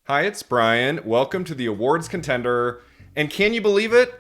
Hi, it's Brian. Welcome to the awards contender. And can you believe it?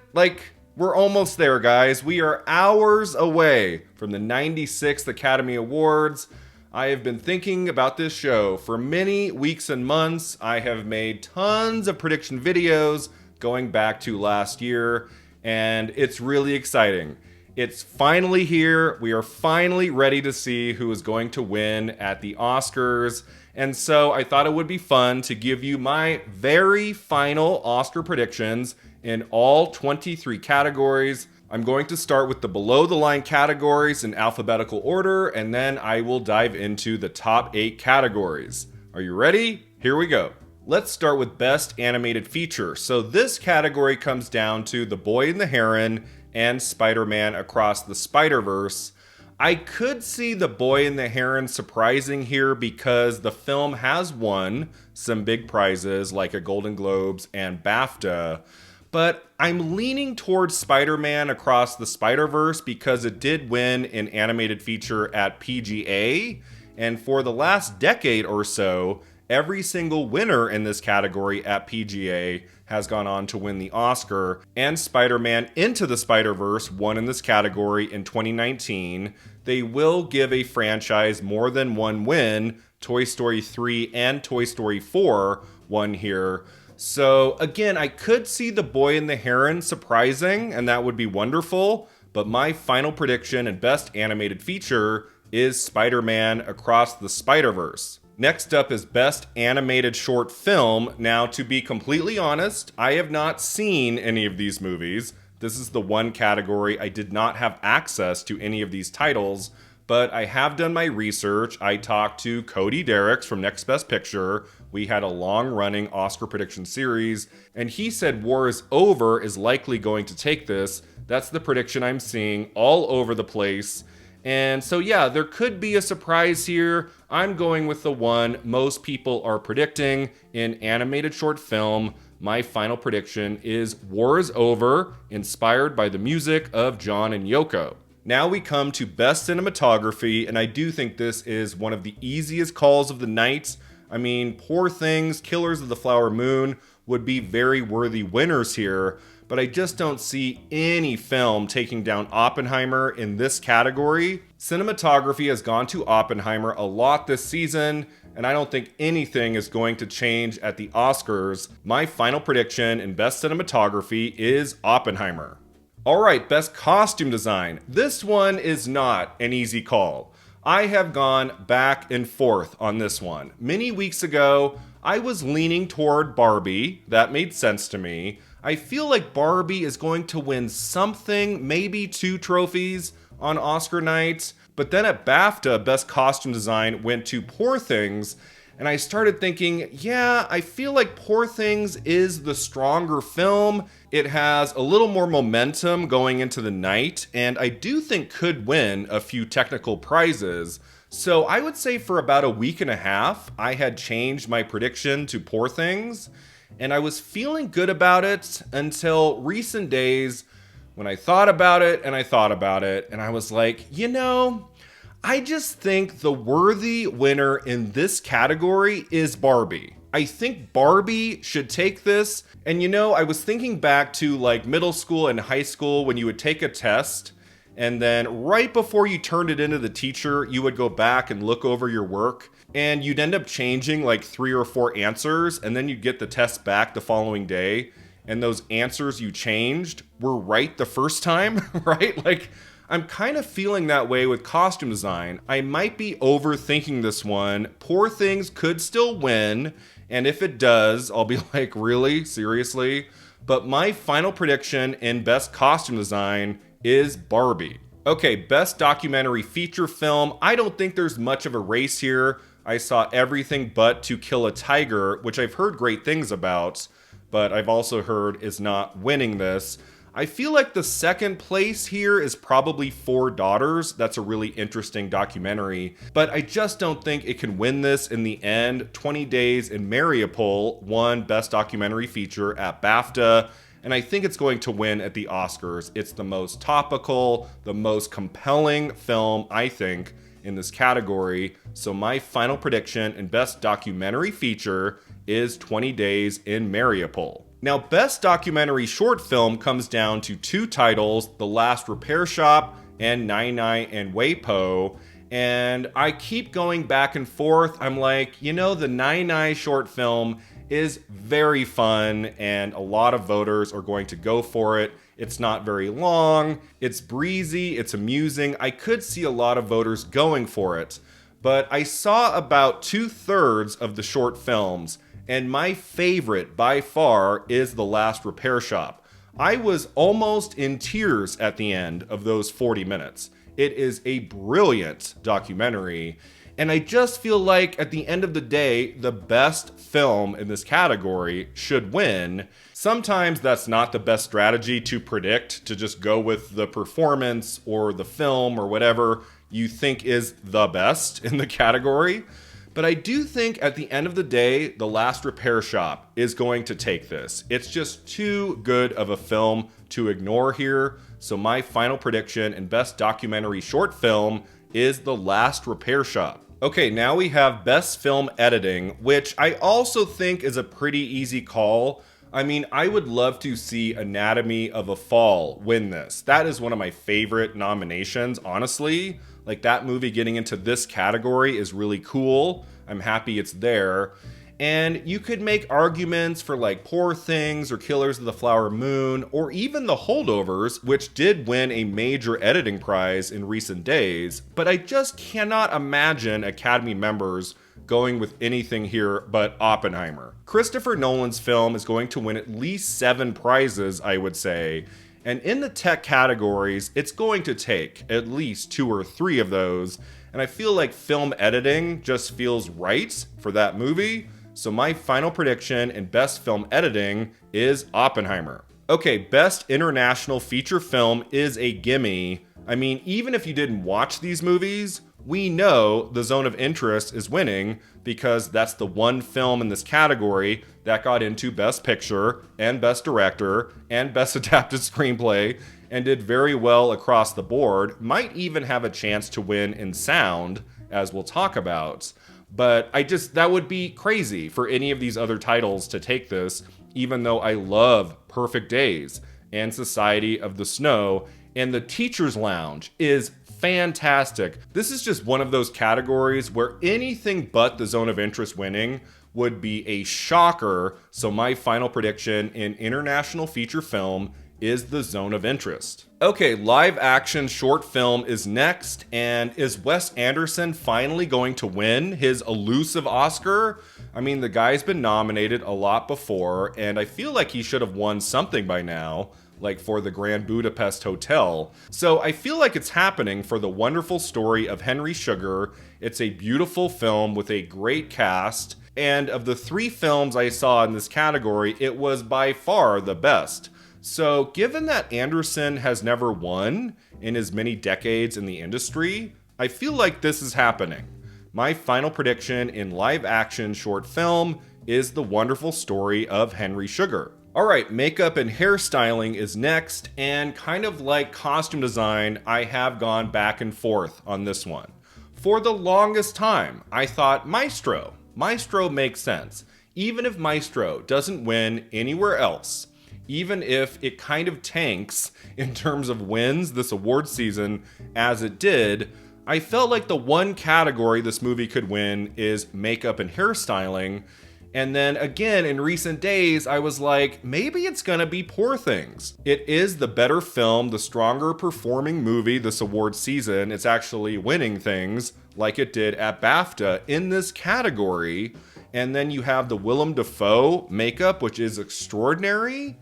We're almost there, guys. We are hours away from the 96th Academy Awards. I have been thinking about this show for many weeks and months. I have made tons of prediction videos going back to last year, and it's really exciting. It's finally here. We are finally ready to see who is going to win at the Oscars. And so I thought it would be fun to give you my very final Oscar predictions in all 23 categories. I'm going to start with the below the line categories in alphabetical order, and then I will dive into the top 8 categories. Are you ready? Here we go. Let's start with Best Animated Feature. So this category comes down to The Boy and the Heron and Spider-Man Across the Spider-Verse. I could see The Boy and the Heron surprising here because the film has won some big prizes like a Golden Globes and BAFTA, but I'm leaning towards Spider-Man Across the Spider-Verse because it did win an animated feature at PGA, and for the last decade or so, every single winner in this category at PGA has gone on to win the Oscar, and Spider-Man Into the Spider-Verse won in this category in 2019. They will give a franchise more than one win. Toy Story 3 and Toy Story 4 won here. So again, I could see The Boy and the Heron surprising, and that would be wonderful, but my final prediction and Best Animated Feature is Spider-Man Across the Spider-Verse. Next up is Best Animated Short Film. Now, to be completely honest, I have not seen any of these movies. This is the one category I did not have access to any of these titles, but I have done my research. I talked to Cody Derricks from Next Best Picture. We had a long-running Oscar prediction series, and he said War is Over is likely going to take this. That's the prediction I'm seeing all over the place. And so yeah, there could be a surprise here. I'm going with the one most people are predicting in animated short film. My final prediction is War is Over, inspired by the music of John and Yoko. Now we come to Best Cinematography, and I do think this is one of the easiest calls of the night. I mean, Poor Things, Killers of the Flower Moon would be very worthy winners here, but I just don't see any film taking down Oppenheimer in this category. Cinematography has gone to Oppenheimer a lot this season, and I don't think anything is going to change at the Oscars. My final prediction in Best Cinematography is Oppenheimer. All right, Best Costume Design. This one is not an easy call. I have gone back and forth on this one. Many weeks ago, I was leaning toward Barbie. That made sense to me. I feel like Barbie is going to win something, maybe 2 trophies on Oscar night. But then at BAFTA, Best Costume Design went to Poor Things. And I started thinking, yeah, I feel like Poor Things is the stronger film. It has a little more momentum going into the night, and I do think could win a few technical prizes. So I would say for about a week and a half, I had changed my prediction to Poor Things, and I was feeling good about it until recent days when I thought about it, and I was like, I just think the worthy winner in this category is Barbie. I think Barbie should take this. And I was thinking back to like middle school and high school when you would take a test, and then right before you turned it into the teacher, you would go back and look over your work, and you'd end up changing like 3 or 4 answers, and then you'd get the test back the following day, and those answers you changed were right the first time, right? Like, I'm kind of feeling that way with costume design. I might be overthinking this one. Poor Things could still win, and if it does, I'll be like, really? Seriously? But my final prediction in Best Costume Design is Barbie. Okay, Best Documentary Feature Film. I don't think there's much of a race here. I saw everything but To Kill a Tiger, which I've heard great things about, but I've also heard is not winning this. I feel like the second place here is probably Four Daughters. That's a really interesting documentary, but I just don't think it can win this in the end. 20 Days in Mariupol won Best Documentary Feature at BAFTA, and I think it's going to win at the Oscars. It's the most topical, the most compelling film, I think, in this category, so my final prediction in Best Documentary Feature is 20 Days in Mariupol. Now, Best Documentary Short Film comes down to two titles, The Last Repair Shop and Nai Nai and Weipo, and I keep going back and forth. I'm like, you know, the Nai Nai short film is very fun and a lot of voters are going to go for it. It's not very long, it's breezy, it's amusing. I could see a lot of voters going for it, but I saw about 2/3 of the short films, and my favorite by far is The Last Repair Shop. I was almost in tears at the end of those 40 minutes. It is a brilliant documentary, and I just feel like at the end of the day, the best film in this category should win. Sometimes that's not the best strategy to predict, to just go with the performance or the film or whatever you think is the best in the category. But I do think at the end of the day, The Last Repair Shop is going to take this. It's just too good of a film to ignore here. So my final prediction in Best Documentary Short Film is The Last Repair Shop. Okay, now we have Best Film Editing, which I also think is a pretty easy call. I mean, I would love to see Anatomy of a Fall win this. That is one of my favorite nominations, honestly. Like, that movie getting into this category is really cool. I'm happy it's there. And you could make arguments for like Poor Things or Killers of the Flower Moon, or even The Holdovers, which did win a major editing prize in recent days. But I just cannot imagine Academy members going with anything here but Oppenheimer. Christopher Nolan's film is going to win at least 7 prizes, I would say. And in the tech categories, it's going to take at least 2 or 3 of those. And I feel like film editing just feels right for that movie. So my final prediction in Best Film Editing is Oppenheimer. Okay, Best International Feature Film is a gimme. I mean, even if you didn't watch these movies, we know The Zone of Interest is winning because that's the one film in this category that got into Best Picture and Best Director and Best Adapted Screenplay and did very well across the board. Might even have a chance to win in sound, as we'll talk about. But that would be crazy for any of these other titles to take this, even though I love Perfect Days and Society of the Snow, and The Teacher's Lounge is fantastic. This is just one of those categories where anything but The Zone of Interest winning would be a shocker. So my final prediction in International Feature Film is The Zone of Interest. Okay, live action short film is next, and is Wes Anderson finally going to win his elusive Oscar? I mean, the guy's been nominated a lot before, and I feel like he should have won something by now, like for the Grand Budapest Hotel. So I feel like it's happening for The Wonderful Story of Henry Sugar. It's a beautiful film with a great cast, and of the 3 films I saw in this category, it was by far the best. So given that Anderson has never won in his many decades in the industry, I feel like this is happening. My final prediction in live action short film is The Wonderful Story of Henry Sugar. Alright, makeup and hairstyling is next, and kind of like costume design, I have gone back and forth on this one. For the longest time, I thought Maestro. Maestro makes sense. Even if Maestro doesn't win anywhere else, even if it kind of tanks in terms of wins this award season as it did, I felt like the one category this movie could win is makeup and hairstyling. And then again, in recent days, I was like, maybe it's gonna be Poor Things. It is the better film, the stronger performing movie this award season. It's actually winning things like it did at BAFTA in this category. And then you have the Willem Dafoe makeup, which is extraordinary.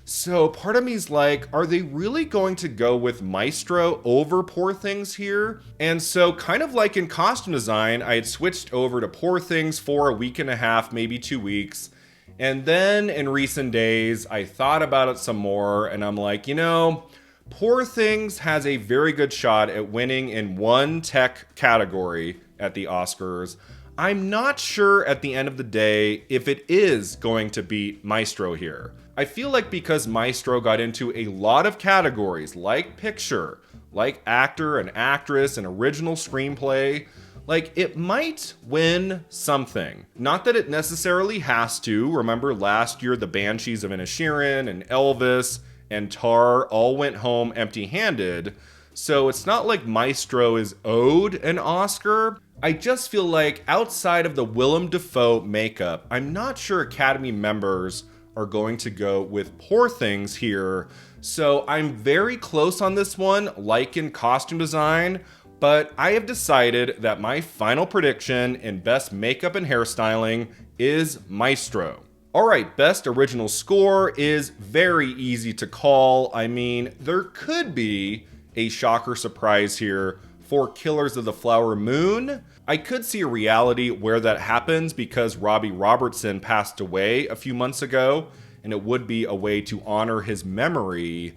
So part of me is like, are they really going to go with Maestro over Poor Things here? And so kind of like in costume design, I had switched over to Poor Things for a week and a half, maybe 2 weeks. And then in recent days, I thought about it some more and I'm like, you know, Poor Things has a very good shot at winning in one tech category at the Oscars. I'm not sure at the end of the day if it is going to beat Maestro here. I feel like because Maestro got into a lot of categories like picture, like actor and actress and original screenplay, like it might win something. Not that it necessarily has to. Remember last year the Banshees of Inisherin and Elvis and Tar all went home empty-handed. So it's not like Maestro is owed an Oscar. I just feel like outside of the Willem Dafoe makeup, I'm not sure Academy members are going to go with Poor Things here. So I'm very close on this one, like in costume design, but I have decided that my final prediction in Best Makeup and Hairstyling is Maestro. Alright, Best Original Score is very easy to call. I mean, there could be a shocker surprise here for Killers of the Flower Moon. I could see a reality where that happens because Robbie Robertson passed away a few months ago, and it would be a way to honor his memory.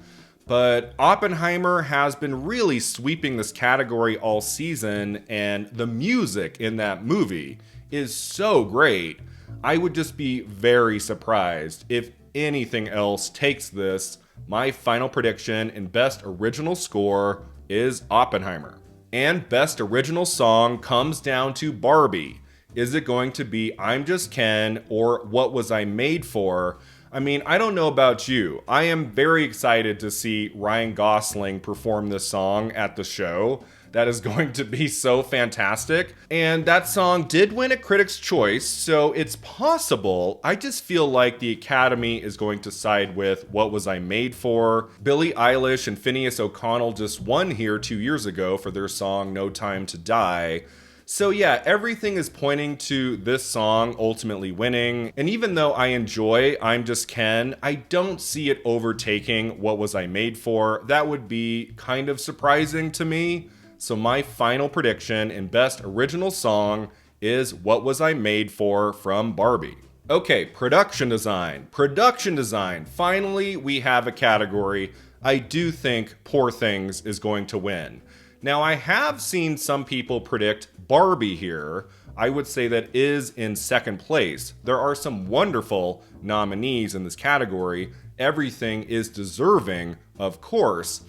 But Oppenheimer has been really sweeping this category all season, and the music in that movie is so great. I would just be very surprised if anything else takes this. My final prediction in Best Original Score is Oppenheimer. And Best Original Song comes down to Barbie. Is it going to be I'm Just Ken or What Was I Made For? I mean, I don't know about you. I am very excited to see Ryan Gosling perform this song at the show. That is going to be so fantastic. And that song did win a Critics' Choice, so it's possible. I just feel like the Academy is going to side with What Was I Made For? Billie Eilish and Phineas O'Connell just won here 2 years ago for their song No Time to Die. So yeah, everything is pointing to this song ultimately winning. And even though I enjoy I'm Just Ken, I don't see it overtaking What Was I Made For? That would be kind of surprising to me. So my final prediction in Best Original Song is What Was I Made For from Barbie. Okay, production design. Production design. Finally, we have a category. I do think Poor Things is going to win. Now, I have seen some people predict Barbie here. I would say that is in second place. There are some wonderful nominees in this category. Everything is deserving, of course.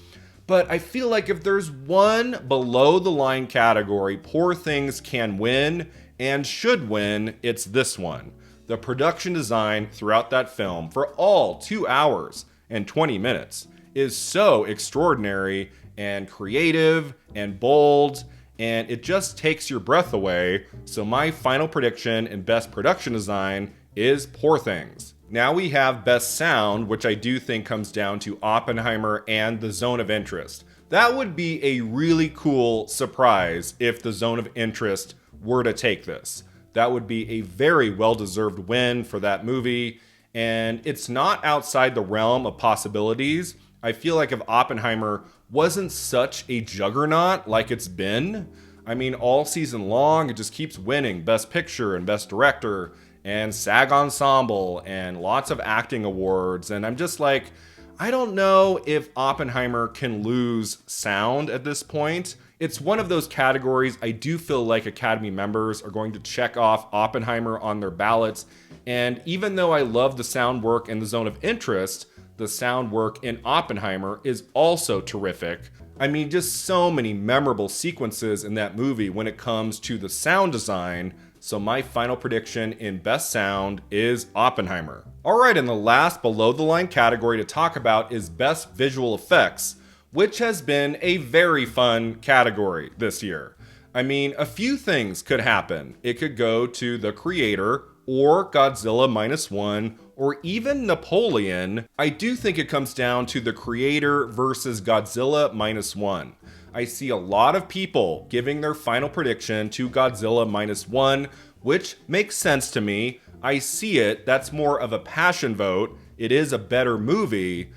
But I feel like if there's one below the line category Poor Things can win and should win, it's this one. The production design throughout that film for all 2 hours and 20 minutes is so extraordinary and creative and bold, and it just takes your breath away. So my final prediction in Best Production Design is Poor Things. Now we have Best Sound, which I do think comes down to Oppenheimer and The Zone of Interest. That would be a really cool surprise if The Zone of Interest were to take this. That would be a very well-deserved win for that movie, and it's not outside the realm of possibilities. I feel like if Oppenheimer wasn't such a juggernaut like it's been, I mean, all season long, it just keeps winning Best Picture and Best Director and SAG Ensemble and lots of acting awards. And I'm just like, I don't know if Oppenheimer can lose sound at this point. It's one of those categories I do feel like Academy members are going to check off Oppenheimer on their ballots. And even though I love the sound work in The Zone of Interest, the sound work in Oppenheimer is also terrific. I mean, just so many memorable sequences in that movie when it comes to the sound design. So my final prediction in Best Sound is Oppenheimer. Alright, and the last below the line category to talk about is Best Visual Effects, which has been a very fun category this year. I mean, a few things could happen. It could go to The Creator, or Godzilla -1, or even Napoleon. I do think it comes down to The Creator versus Godzilla -1. I see a lot of people giving their final prediction to Godzilla -1, which makes sense to me. I see it. That's more of a passion vote. It is a better movie.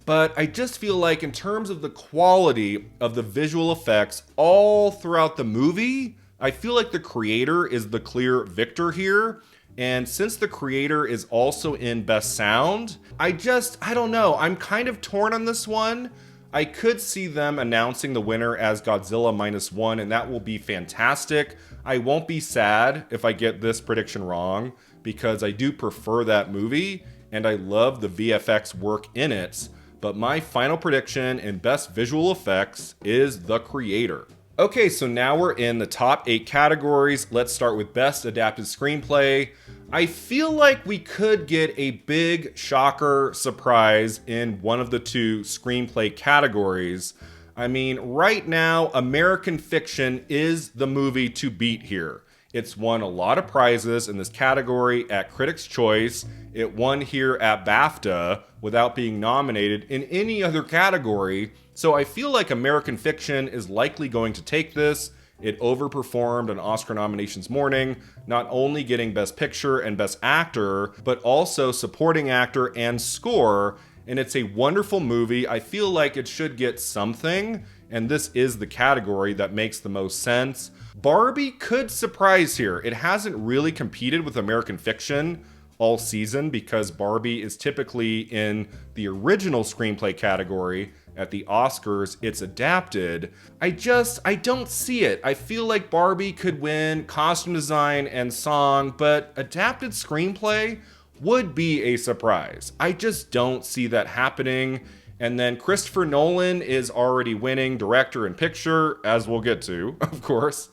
But I just feel like in terms of the quality of the visual effects all throughout the movie, I feel like The Creator is the clear victor here. And since The Creator is also in Best Sound, I don't know. I'm kind of torn on this one. I could see them announcing the winner as Godzilla -1, and that will be fantastic. I won't be sad if I get this prediction wrong, because I do prefer that movie, and I love the VFX work in it. but my final prediction in Best Visual Effects is The Creator. Okay, so now we're in the top 8 categories. Let's start with Best Adapted Screenplay. I feel like we could get a big shocker surprise in one of the 2 screenplay categories. I mean, right now, American Fiction is the movie to beat here. It's won a lot of prizes in this category at Critics' Choice. It won here at BAFTA without being nominated in any other category. So I feel like American Fiction is likely going to take this. It overperformed on Oscar nominations morning, not only getting Best Picture and Best Actor, but also Supporting Actor and Score. And it's a wonderful movie. I feel like it should get something, and this is the category that makes the most sense. Barbie could surprise here. It hasn't really competed with American Fiction all season because Barbie is typically in the original screenplay category. At the Oscars, it's adapted. I don't see it. I feel like Barbie could win costume design and song, but adapted screenplay would be a surprise. I just don't see that happening. And then Christopher Nolan is already winning director and picture, as we'll get to, of course.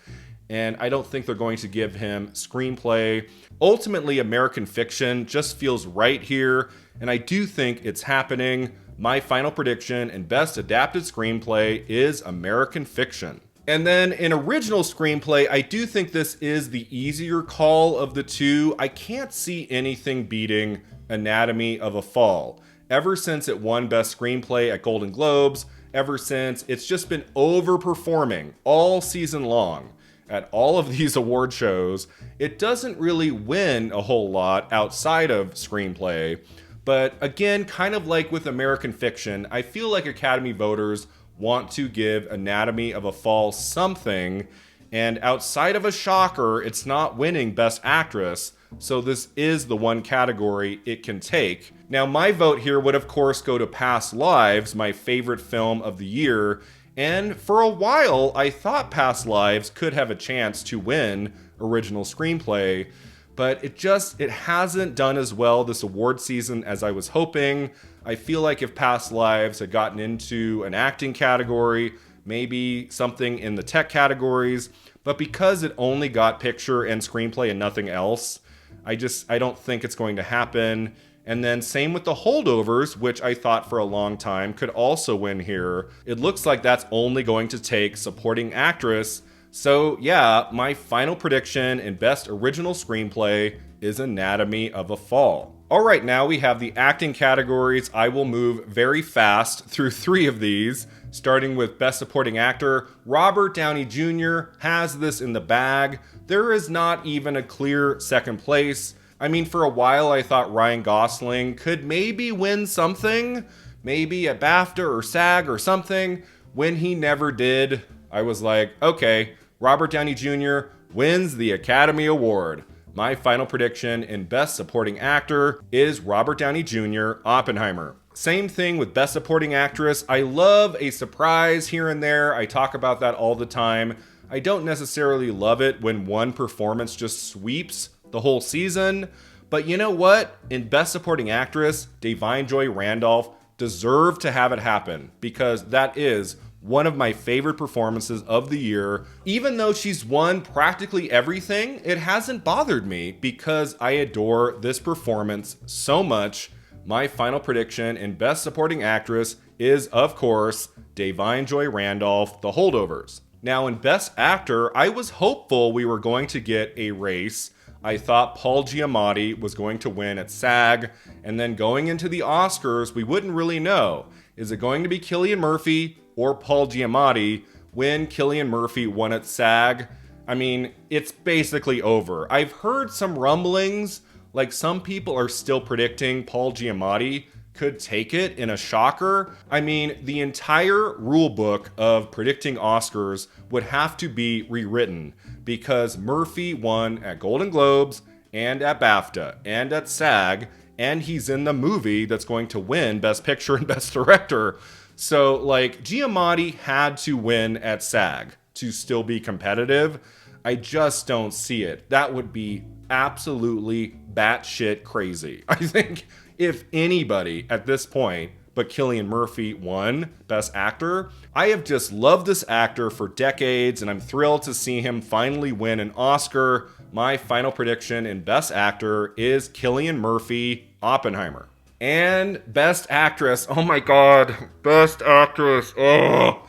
And I don't think they're going to give him screenplay. Ultimately, American Fiction just feels right here, and I do think it's happening. My final prediction in Best Adapted Screenplay is American Fiction. And then in original screenplay, I do think this is the easier call of the 2. I can't see anything beating Anatomy of a Fall. Ever since it won Best Screenplay at Golden Globes, ever since it's just been overperforming all season long at all of these award shows. It doesn't really win a whole lot outside of screenplay. But again, kind of like with American Fiction, I feel like Academy voters want to give Anatomy of a Fall something, and outside of a shocker, it's not winning Best Actress, so this is the one category it can take. Now, my vote here would of course go to Past Lives, my favorite film of the year, and for a while I thought Past Lives could have a chance to win original screenplay, but it hasn't done as well this award season as I was hoping. I feel like if Past Lives had gotten into an acting category, maybe something in the tech categories, but because it only got picture and screenplay and nothing else, I don't think it's going to happen. And then same with The Holdovers, which I thought for a long time could also win here. It looks like that's only going to take Supporting Actress. So yeah, my final prediction in Best Original Screenplay is Anatomy of a Fall. All right, now we have the acting categories. I will move very fast through 3 of these, starting with Best Supporting Actor. Robert Downey Jr. has this in the bag. There is not even a clear second place. I mean, for a while I thought Ryan Gosling could maybe win something, maybe at BAFTA or SAG or something. When he never did, I was like, okay, Robert Downey Jr. wins the Academy Award. My final prediction in Best Supporting Actor is Robert Downey Jr., Oppenheimer. Same thing with Best Supporting Actress. I love a surprise here and there. I talk about that all the time. I don't necessarily love it when one performance just sweeps the whole season. But you know what? In Best Supporting Actress, Da'Vine Joy Randolph deserved to have it happen because that is one of my favorite performances of the year. Even though she's won practically everything, it hasn't bothered me because I adore this performance so much. My final prediction in Best Supporting Actress is, of course, Da'Vine Joy Randolph, The Holdovers. Now, in Best Actor, I was hopeful we were going to get a race. I thought Paul Giamatti was going to win at SAG, and then going into the Oscars, we wouldn't really know. Is it going to be Cillian Murphy or Paul Giamatti? When Cillian Murphy won at SAG, I mean, it's basically over. I've heard some rumblings, like some people are still predicting Paul Giamatti could take it in a shocker. I mean, the entire rule book of predicting Oscars would have to be rewritten because Murphy won at Golden Globes and at BAFTA and at SAG, and he's in the movie that's going to win Best Picture and Best Director. So, like, Giamatti had to win at SAG to still be competitive. I just don't see it. That would be absolutely batshit crazy. I think if anybody at this point, but Cillian Murphy won Best Actor. I have just loved this actor for decades, and I'm thrilled to see him finally win an Oscar. My final prediction in Best Actor is Cillian Murphy, Oppenheimer. And Best Actress, oh my god, Best Actress, oh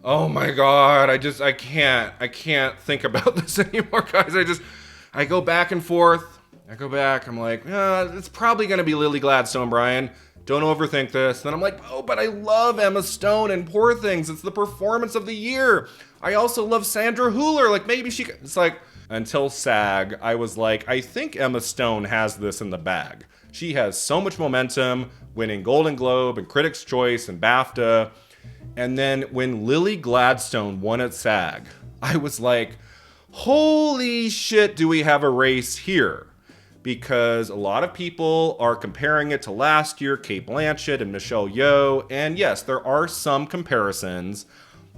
my god, I can't think about this anymore, guys. I go back and forth. I'm like, it's probably going to be Lily Gladstone, Brian. Don't overthink this. Then I'm like, oh, but I love Emma Stone in Poor Things. It's the performance of the year. I also love Sandra Hüller. Like, maybe she... It's like, until SAG, I was like, I think Emma Stone has this in the bag. She has so much momentum, winning Golden Globe and Critics' Choice and BAFTA. And then when Lily Gladstone won at SAG, I was like, holy shit, do we have a race here? Because a lot of people are comparing it to last year, Cate Blanchett and Michelle Yeoh. And yes, there are some comparisons,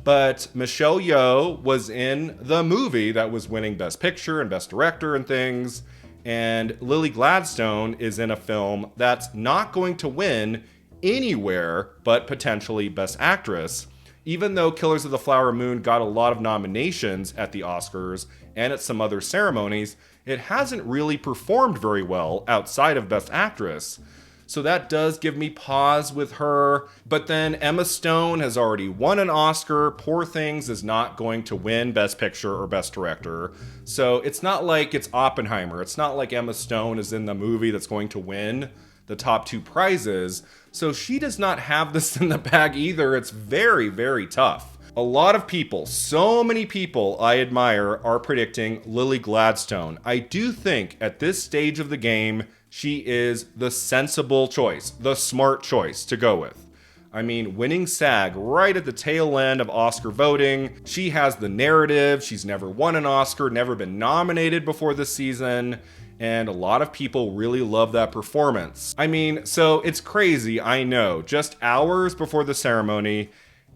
but Michelle Yeoh was in the movie that was winning Best Picture and Best Director and things. And Lily Gladstone is in a film that's not going to win anywhere but potentially Best Actress. Even though Killers of the Flower Moon got a lot of nominations at the Oscars and at some other ceremonies, it hasn't really performed very well outside of Best Actress. So that does give me pause with her. But then Emma Stone has already won an Oscar. Poor Things is not going to win Best Picture or Best Director. So it's not like it's Oppenheimer. It's not like Emma Stone is in the movie that's going to win the top two prizes. So she does not have this in the bag either. It's very, very tough. A lot of people, so many people I admire, are predicting Lily Gladstone. I do think at this stage of the game, she is the sensible choice, the smart choice to go with. I mean, winning SAG right at the tail end of Oscar voting. She has the narrative. She's never won an Oscar, never been nominated before this season. And a lot of people really love that performance. I mean, so it's crazy, I know. Just hours before the ceremony,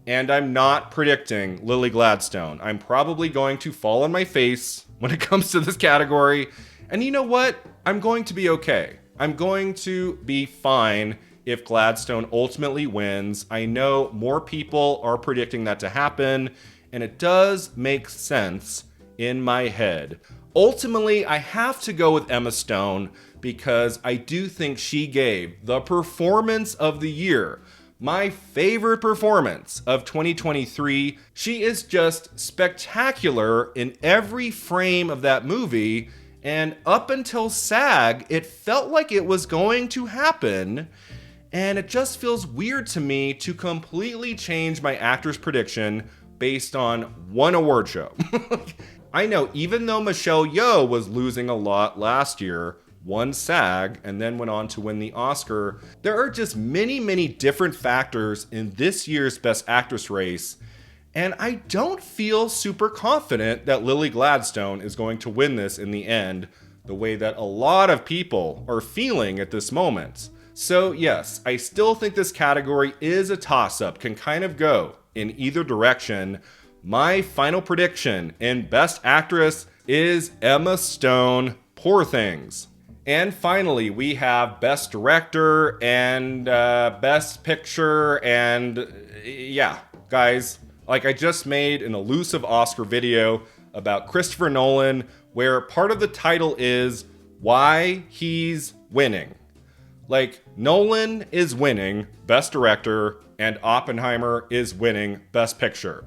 and I'm not predicting Lily Gladstone. I'm probably going to fall on my face when it comes to this category. And you know what? I'm going to be okay. I'm going to be fine if Gladstone ultimately wins. I know more people are predicting that to happen, and it does make sense in my head. Ultimately, I have to go with Emma Stone because I do think she gave the performance of the year. My favorite performance of 2023. She is just spectacular in every frame of that movie. And up until SAG, it felt like it was going to happen. And it just feels weird to me to completely change my actor's prediction based on one award show. I know, even though Michelle Yeoh was losing a lot last year, won SAG, and then went on to win the Oscar, there are just many, many different factors in this year's Best Actress race, and I don't feel super confident that Lily Gladstone is going to win this in the end, the way that a lot of people are feeling at this moment. So yes, I still think this category is a toss-up, can kind of go in either direction. My final prediction in Best Actress is Emma Stone, Poor Things. And finally, we have Best Director and Best Picture, and yeah, guys, like I just made an Elusive Oscar video about Christopher Nolan, where part of the title is why he's winning. Like, Nolan is winning Best Director, and Oppenheimer is winning Best Picture.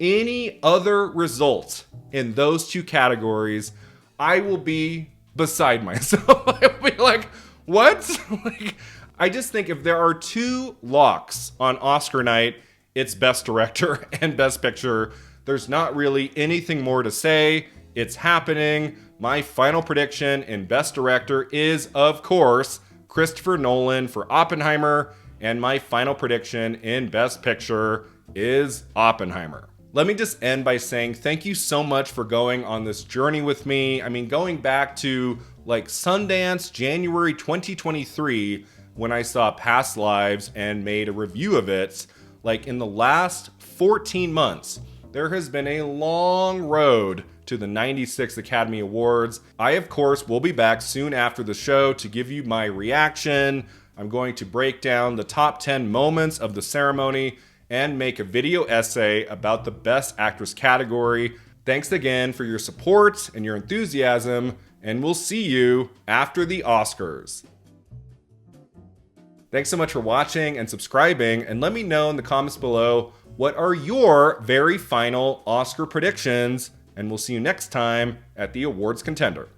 Any other result in those two categories, I will be beside myself. I will be like, what? Like, I just think if there are two locks on Oscar night, it's Best Director and Best Picture. There's not really anything more to say. It's happening. My final prediction in Best Director is, of course, Christopher Nolan for Oppenheimer. And my final prediction in Best Picture is Oppenheimer. Let me just end by saying thank you so much for going on this journey with me. I mean, going back to like Sundance, January 2023, when I saw Past Lives and made a review of it, like in the last 14 months, there has been a long road to the 96th Academy Awards. I, of course, will be back soon after the show to give you my reaction. I'm going to break down the top 10 moments of the ceremony and make a video essay about the Best Actress category. Thanks again for your support and your enthusiasm, and we'll see you after the Oscars. Thanks so much for watching and subscribing, and let me know in the comments below what are your very final Oscar predictions, and we'll see you next time at the Awards Contender.